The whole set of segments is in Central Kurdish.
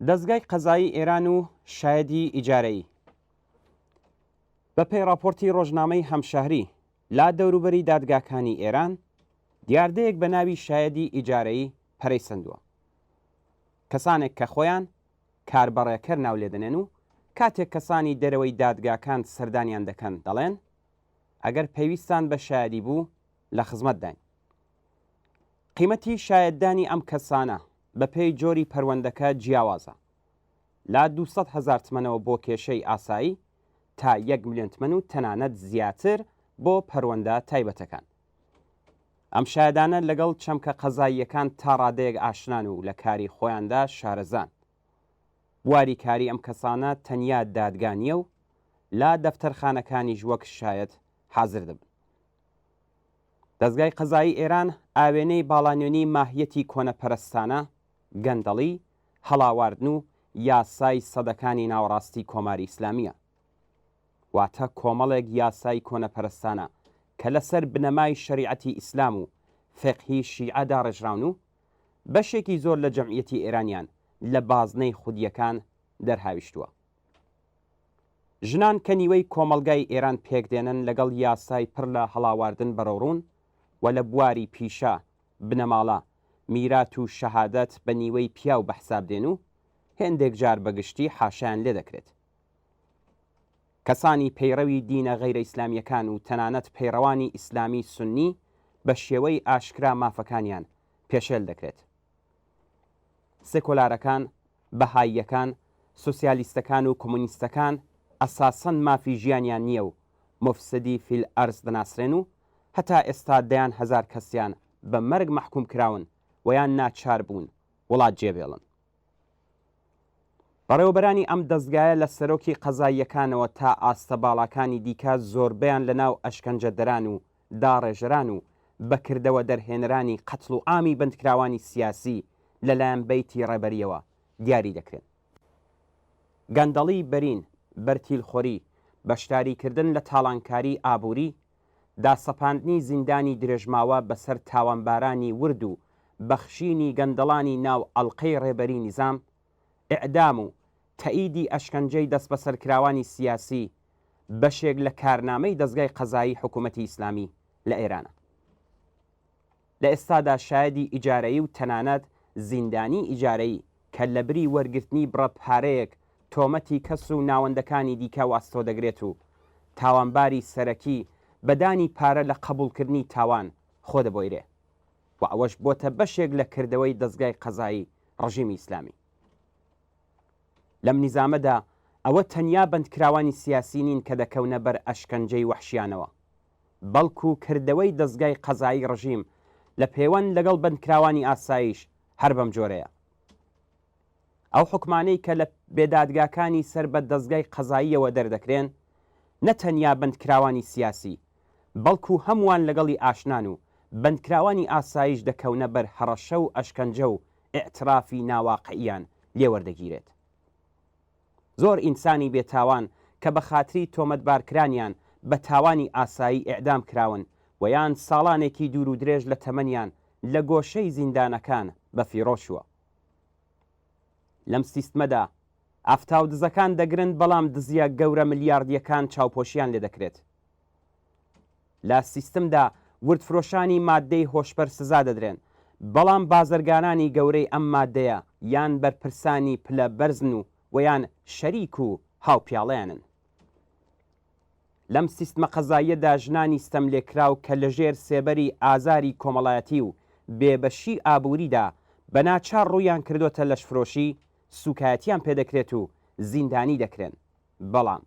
دەزگای قەزایی ئێران و شایەدی ئیجارەیی بەپێی راپۆرتی ڕۆژنامەی هەمشەهری لا دەوروبەری دادگاکانی ئێران دیاردەیەک بە ناوی شایەدی ئیجارەیی پەرەی سندووە. کەسانێک کە خۆیان کاربەڕێکەر ناو لێدەنێن و کاتێک کەسانی دەرەوەی دادگاکان سەردانیان دەکەن دەڵێن ئەگەر پێویستان بە شایەدی بوو لە خزمەت داین. قیمەتی شایەددانی ئەم کەسانە بە پێی جۆری پەروەندەکە جیاوازە، لا 200,000 تمەنەوە بۆ کێشەی ئاسایی تا 1 ملیۆن تمەن و تەنانەت زیاتر بۆ پەروەندە تایبەتەکان. ئەم شایەدانە لەگەڵ چەمکە قەزاییەکان تا ڕادەیەک ئاشنان و لە کاری خۆیاندا شارەزان. بواری کاری ئەم کەسانە تەنیا دادگانیە و لا دەفتەرخانەکانیش وەک شایەت حازر دەبن. دەزگای قەزایی ئێران ئاوێنەی باڵانیێنی ماهیەتی کۆنەپەرستانە، گەندەڵی، هەڵاواردن و یاسای سەدەکانی ناوەڕاستی کۆماری ئیسلامیە، واتە کۆمەڵێک یاسای کۆنەپەرستانە کە لەسەر بنەمای شەریعەتی ئیسلام و فێقهی شیعەدا ڕێژراون و بەشێکی زۆر لە جەمعیەتی ئێرانیان لە بازنەی خودیەکان دەرهاویشتووە. ژنان کە نیوەی کۆمەلگای ئێران پێکدێنن لەگەڵ یاسای پڕ لە هەڵاواردن بەڕۆڕون و لە بواری پیشە بنەماڵە میرات و شەهادەت بە نیوەی پیا و بەحسابدێن و هێندێک جار بەگشتی حاشایان لێ دەکرێت. کەسانی پەیڕەوی دینە غەیرە ئیسلامیەکان و تەنانەت پەیڕەوانی ئیسلامی سونی بە شێوەی ئاشکرا مافەکانیان پێشێل دەکرێت. سێکۆلارەکان، بەهاییەکان، سوسیالیستەکان و کۆمونیستەکان ئەساسەن مافی ژیانیان نییە و مفسدی فیل ئەرز دەناسرێن و هەتا ئێستا دەیان هەزار کەسیان بە مەرگ مەحکوم کراون و یان ناچار بوون وڵات جێبێڵن. بەڕێوەبەرانی ئەم دەستگایە لە سەرۆکی قەزاییەکانەوە تا ئاستە باڵاکانی دیکە زۆربیان لە ناو ئەشکەنجەدەران و داڕێژەران و بەکردەوە دەرهێنرانی قەتڵ و ئامی بندکراوانی سیاسی لەلایەن بەیتی ڕێبەریەوە دیاری دەکرێن. گەندەڵی بەرین، بەرتیلخۆری، بەشداریکردن لە تاڵانکاری ئابووری، داسەپاندنی زیندانی درێژماوە بەسەر تاوانبارانی ورد و بەخشینی گەندەڵانی ناو ئەڵقەی ڕێبەری نیزام، ئێعدام و تەئیدی ئەشکەنجەی دەست بەسەرکراوانی سیاسی بەشێک لە کارنامەی دەزگای قەزایی حکوومەتی ئیسلامی لە ئێرانە. لە ئێستادا شایەدی ئیجارەیی و تەنانەت زیندانی ئیجارەیی کە لە بری وەرگرتنی بڕەپارەیەک تۆمەتی کەس و ناوەندەکانی دیکە واستۆ دەگرێت و تاوانباری سەرەکی بەدانی پارە لە قبولکردنی تاوان خۆ دەبۆیرێ و ئەوەش بۆتە بەشێک لە کردەوەی دەزگای قەزایی ڕژیمی ئیسلامی. لەم نیزامەدا ئەوە تەنیا بەندکراوانی سیاسی نین کە دەکەونە بەر ئەشکەنجەی وەحشیانەوە، بەڵکو کردەوەی دەزگای قەزایی ڕژیم لە پەیوەند لەگەڵ بەندکراوانی ئاسایش هەر بەم جۆرەیە. ئەو حکمانەی کە لە بێدادگاکانی سەر بە دەزگای قەزاییەوە دەردەکرێن نەتەنیا بەندکراوانی سیاسی بەڵکو هەمووان لەگەڵی ئاشنان و بەندکراوانی ئاسایش دەکەونە بەر هەڕەشە و ئەشکەنجە و ئێعترافی ناواقعیان لێوەردەگیرێت. زۆر ئینسانی بێتاوان کە بە خاتری تۆمەتبارکرانیان بە تاوانی ئاسایی ئێعدام کراون و یان ساڵانێکی دوور و درێژ لە تەمەنیان لە گۆشەی زیندانەکان بە فیرۆشوە. لەم سیستمەدا ئافتاو دزەکان دەگرن، بەڵام دزیە گەورە ملیاردیەکان چاوپۆشیان لێ دەکرێت. لە سیستمدا وردفرۆشانی مادەی هۆشبەر سزا دەدرێن، بەڵام بازرگانانی گەورەی ئەم مادەیە یان بەرپرسانی پلە بەرزن و ویان شەریک و هاوپیاڵیانن. لەم سیستمە قەزاییەدا ژنانی ستەملێکراو کە لەژێر سێبەری ئازاری کۆمەڵایەتی و بێبەشی ئابووریدا بە ناچار ڕوویان کردوتە لەشفرۆشی، سوکایەتیان پێدەکرێت و زیندانی دەکرێن. بەڵام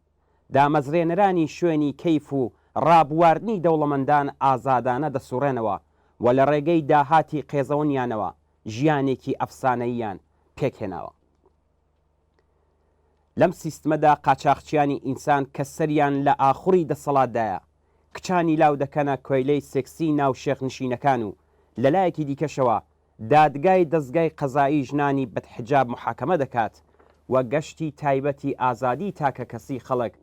دامەزرێنەرانی شوێنی کەیف و ڕابواردنی دەوڵەمەندان ئازادانە دەسوڕێنەوە و لە ڕێگەی داهاتی قێزەونیانەوە ژیانێکی ئەفسانەییان پێکهێناوە. لەم سیستمەدا قاچاقچیانی ئینسان کە سەریان لە ئاخوڕی دەسەڵاتدایە کچانی لاو دەکەنە کۆیلەی سێکسی ناو شێخنشینەکان و لەلایەکی دیکەشەوە دادگای دەزگای قەزایی ژنانی بەدحجاب محاکەمە دەکات و گەشتی تایبەتی ئازادی تاکە کەسی خەڵک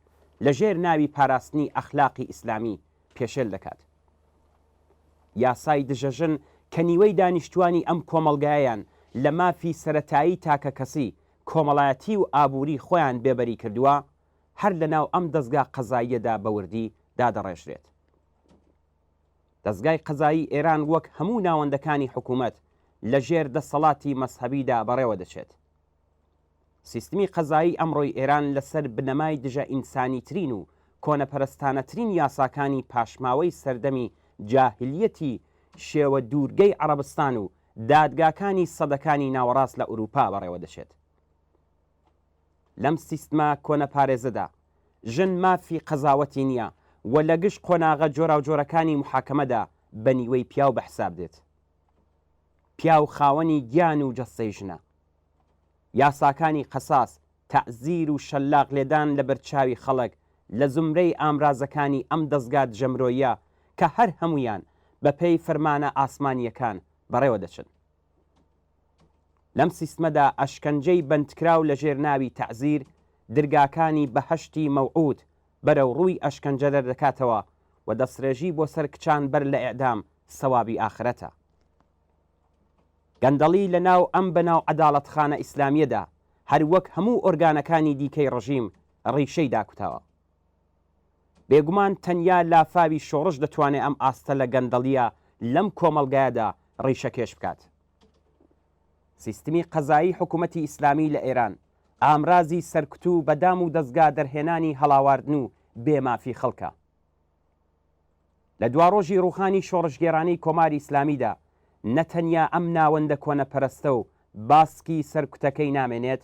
لەژێر ناوی پاراستنی ئەخلاقی ئیسلامی پێشێل دەکات. یاسای دژەژن کە نیوەی دانیشتوانی ئەم کۆمەڵگایان لە مافی سەرەتایی تاکە کەسی کۆمەڵایەتی و ئابووری خۆیان بێبەری کردووە هەر لەناو ئەم دەستگا قەزاییەدا بەوردی دادەڕێژرێت. دەستگای قەزایی ئێران وەک هەموو ناوەندەکانی حکوومەت لە ژێر دەسەڵاتی مەسحەبیدا بەڕێوە دەچێت. سیستمی قەزایی ئەمڕۆی ئێران لەسەر بنەمای دژە ئینسانیترین و کۆنەپەرستانەترین یاساکانی پاشماوەی سەردەمی جاهلیەتی شێوە دوورگەی عەرەبستان و دادگاکانی سەدەکانی ناوەڕاست لە ئوروپا بەڕێوە دەچێت. لەم سیستما کۆنەپارێزەدا ژن مافی قەزاوەتی نییە و لە گشت قۆناغە جۆرا و جۆرەکانی محاکەمەدا بە نیوەی پیاو بەحساب دێت. پیاو خاوەنی گیان و جەستەی ژنە. یاساکانی قەساس، تەعزیر و شەلاق لێدان لە بەرچاوی خەڵک لە زمرەی ئامرازەکانی ئەم دەستگا دژەمرۆیە کە هەر هەمویان بە پێی فەرمانە ئاسمانیەکان بەڕێوە دەچن. لەم سیستمەدا ئەشکەنجەی بەندکراو لە ژێر ناوی تەعزیر درگاکانی بەهەشتی مەوعود بەرەو ڕووی ئەشکەنجە دەردەکاتەوە و دەستڕێژی بۆ سەر کچان بەر لە ئێعدام سەوابی ئاخرەتە. گەندەڵی لە ناو ئەم بەناو عەداڵەتخانە ئیسلامیەدا هەر وەک هەموو ئۆرگانەکانی دیکەی ڕژیم ڕیشەی داکوتاوە. بێگومان تەنیا لافاوی شۆڕش دەتوانێت ئەم ئاستە لە گەندەڵیە لەم کۆمەڵگایەدا ڕیشەکێش بکات. سیستمی قەزایی حکوومەتی ئیسلامی لە ئێران ئامرازی سەرکوتوو بەدام و دەستگا دەرهێنانی هەڵاواردن و بێمافی خەڵکە. لە دواڕۆژی ڕوخانی شۆڕشگێرانی کۆماری ئیسلامیدا نەتەنیا ئەم ناوەندە کۆنەپەرستە و باسکی سەرکوتەکەی نامێنێت،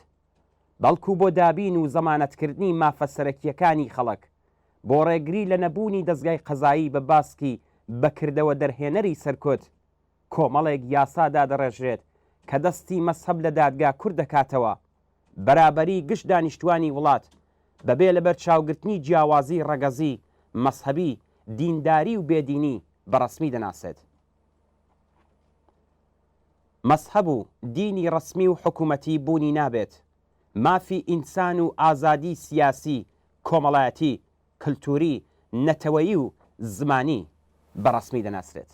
بەڵکو بۆ دابین و زەمانەتکردنی مافە سەرەکیەکانی خەڵک بۆ ڕێگری لە نەبوونی دەستگای قەزایی بە باسکی بەکردەوە دەرهێنەری سەرکۆت کۆمەڵێک یاسادا دەڕێژرێت کە دەستی مەسحەب لە دادگا کورد دەکاتەوە بەرابەری گشت دانیشتوانی وڵات بەبێ لەبەر چاوگرتنی جیاوازی ڕەگەزی مەسحەبی دینداری و بێدینی بەڕەسمی دەناسێت. مەسحەب و دینی ڕەسمی و حکوومەتی بوونی نابێت، مافی ئینسان و ئازادی سیاسی، کۆمەڵایەتی، کلتوری، نەتەوەیی و زمانی بەڕەسمی دەناسرێت.